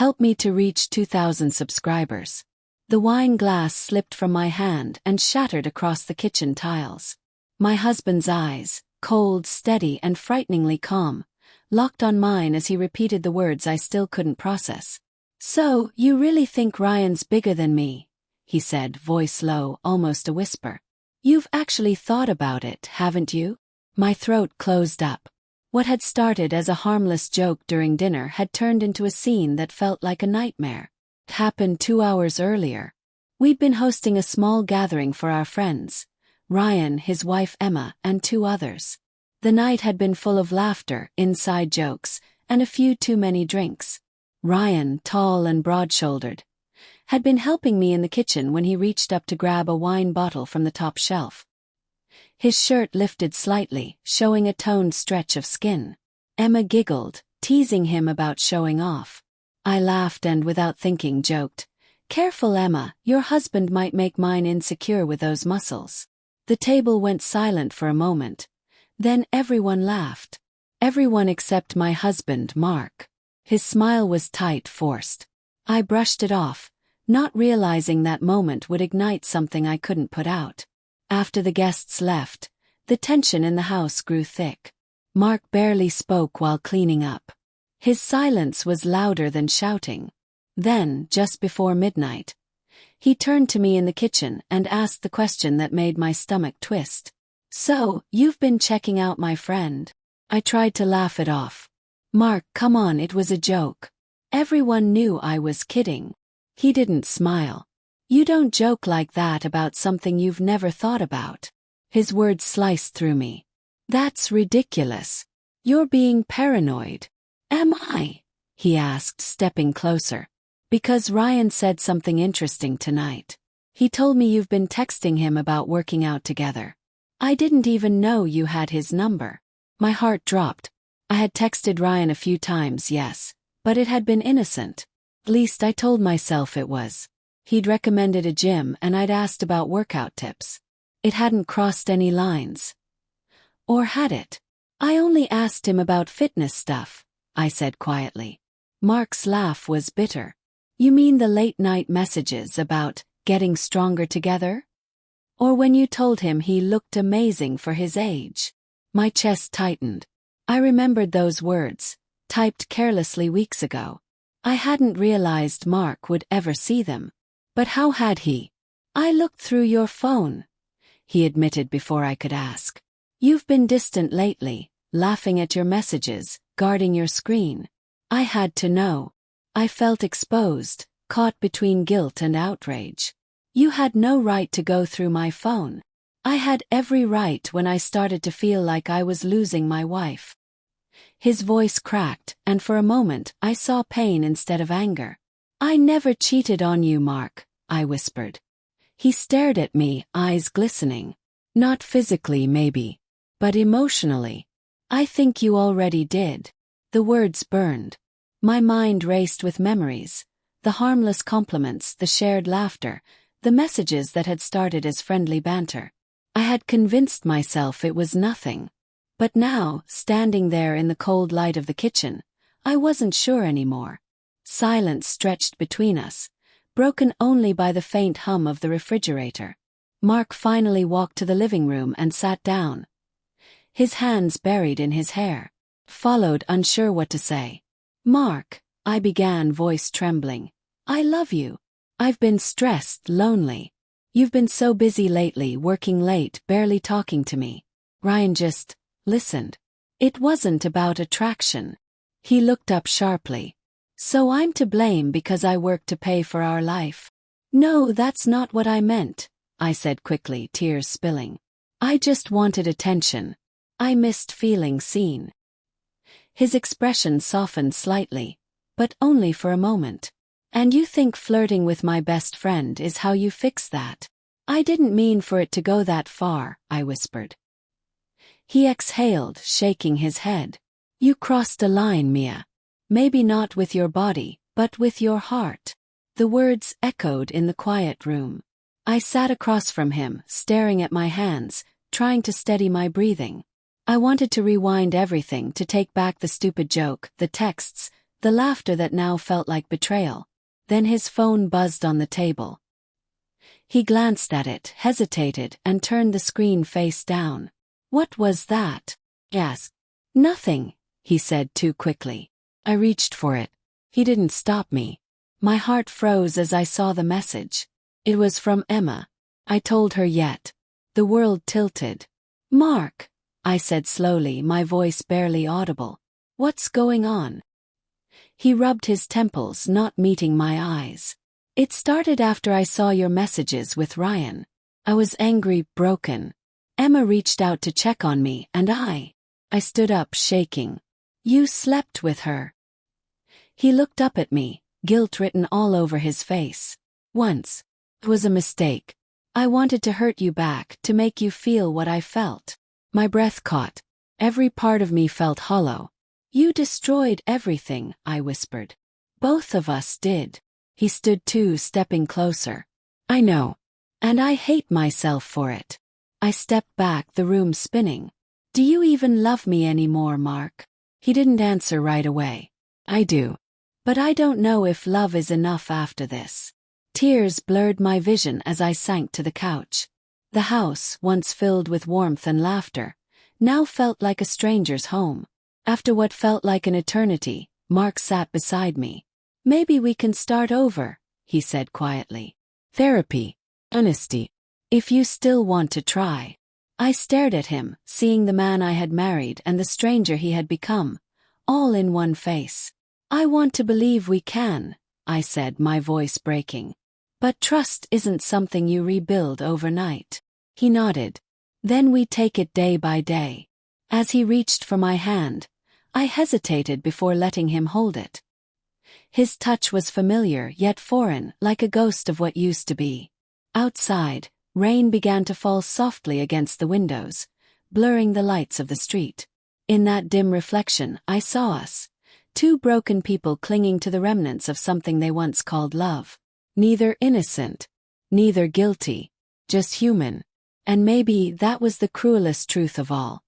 Help me to reach 2,000 subscribers. The wine glass slipped from my hand and shattered across the kitchen tiles. My husband's eyes, cold, steady, and frighteningly calm, locked on mine as he repeated the words I still couldn't process. "So, you really think Ryan's bigger than me?" he said, voice low, almost a whisper. "You've actually thought about it, haven't you?" My throat closed up. What had started as a harmless joke during dinner had turned into a scene that felt like a nightmare. It happened 2 hours earlier. We'd been hosting a small gathering for our friends, Ryan, his wife Emma, and 2 others. The night had been full of laughter, inside jokes, and a few too many drinks. Ryan, tall and broad-shouldered, had been helping me in the kitchen when he reached up to grab a wine bottle from the top shelf. His shirt lifted slightly, showing a toned stretch of skin. Emma giggled, teasing him about showing off. I laughed and, without thinking, joked, "Careful, Emma, your husband might make mine insecure with those muscles." The table went silent for a moment. Then everyone laughed. Everyone except my husband, Mark. His smile was tight, forced. I brushed it off, not realizing that moment would ignite something I couldn't put out. After the guests left, the tension in the house grew thick. Mark barely spoke while cleaning up. His silence was louder than shouting. Then, just before midnight, he turned to me in the kitchen and asked the question that made my stomach twist. "So, you've been checking out my friend?" I tried to laugh it off. "Mark, come on, it was a joke." Everyone knew I was kidding. He didn't smile. "You don't joke like that about something you've never thought about." His words sliced through me. "That's ridiculous. You're being paranoid." "Am I?" he asked, stepping closer. "Because Ryan said something interesting tonight. He told me you've been texting him about working out together." "I didn't even know you had his number." My heart dropped. I had texted Ryan a few times, yes, but it had been innocent. At least I told myself it was. He'd recommended a gym and I'd asked about workout tips. It hadn't crossed any lines. Or had it? "I only asked him about fitness stuff," I said quietly. Mark's laugh was bitter. "You mean the late-night messages about getting stronger together? Or when you told him he looked amazing for his age?" My chest tightened. I remembered those words, typed carelessly weeks ago. I hadn't realized Mark would ever see them. But how had he? "I looked through your phone," he admitted before I could ask. "You've been distant lately, laughing at your messages, guarding your screen." I had to know. I felt exposed, caught between guilt and outrage. "You had no right to go through my phone." "I had every right when I started to feel like I was losing my wife." His voice cracked, and for a moment I saw pain instead of anger. "I never cheated on you, Mark," I whispered. He stared at me, eyes glistening. "Not physically, maybe, but emotionally. I think you already did." The words burned. My mind raced with memories, the harmless compliments, the shared laughter, the messages that had started as friendly banter. I had convinced myself it was nothing. But now, standing there in the cold light of the kitchen, I wasn't sure anymore. Silence stretched between us, broken only by the faint hum of the refrigerator. Mark finally walked to the living room and sat down, his hands buried in his hair. Followed, unsure what to say. "Mark," I began, voice trembling. "I love you. I've been stressed, lonely. You've been so busy lately, working late, barely talking to me." Ryan just listened. It wasn't about attraction. He looked up sharply. "So I'm to blame because I work to pay for our life?" "No, that's not what I meant," I said quickly, tears spilling. "I just wanted attention. I missed feeling seen." His expression softened slightly, but only for a moment. "And you think flirting with my best friend is how you fix that?" "I didn't mean for it to go that far," I whispered. He exhaled, shaking his head. "You crossed a line, Mia. Maybe not with your body, but with your heart." The words echoed in the quiet room. I sat across from him, staring at my hands, trying to steady my breathing. I wanted to rewind everything, to take back the stupid joke, the texts, the laughter that now felt like betrayal. Then his phone buzzed on the table. He glanced at it, hesitated, and turned the screen face down. What was that? Yes. Nothing, he said too quickly. I reached for it. He didn't stop me. My heart froze as I saw the message. It was from Emma. I told her yet. The world tilted. Mark, I said slowly, my voice barely audible. What's going on? He rubbed his temples, not meeting my eyes. It started after I saw your messages with Ryan. I was angry, broken. Emma reached out to check on me, and I stood up, shaking. You slept with her. He looked up at me, guilt written all over his face. Once. It was a mistake. I wanted to hurt you back, to make you feel what I felt. My breath caught. Every part of me felt hollow. You destroyed everything, I whispered. Both of us did. He stood too, stepping closer. I know. And I hate myself for it. I stepped back, the room spinning. Do you even love me anymore, Mark? He didn't answer right away. I do. But I don't know if love is enough after this. Tears blurred my vision as I sank to the couch. The house, once filled with warmth and laughter, now felt like a stranger's home. After what felt like an eternity, Mark sat beside me. Maybe we can start over, he said quietly. Therapy. Honesty. If you still want to try. I stared at him, seeing the man I had married and the stranger he had become, all in one face. I want to believe we can, I said, my voice breaking. But trust isn't something you rebuild overnight. He nodded. Then we take it day by day. As he reached for my hand, I hesitated before letting him hold it. His touch was familiar yet foreign, like a ghost of what used to be. Outside, rain began to fall softly against the windows, blurring the lights of the street. In that dim reflection, I saw us, two broken people clinging to the remnants of something they once called love. Neither innocent, neither guilty, just human. And maybe that was the cruelest truth of all.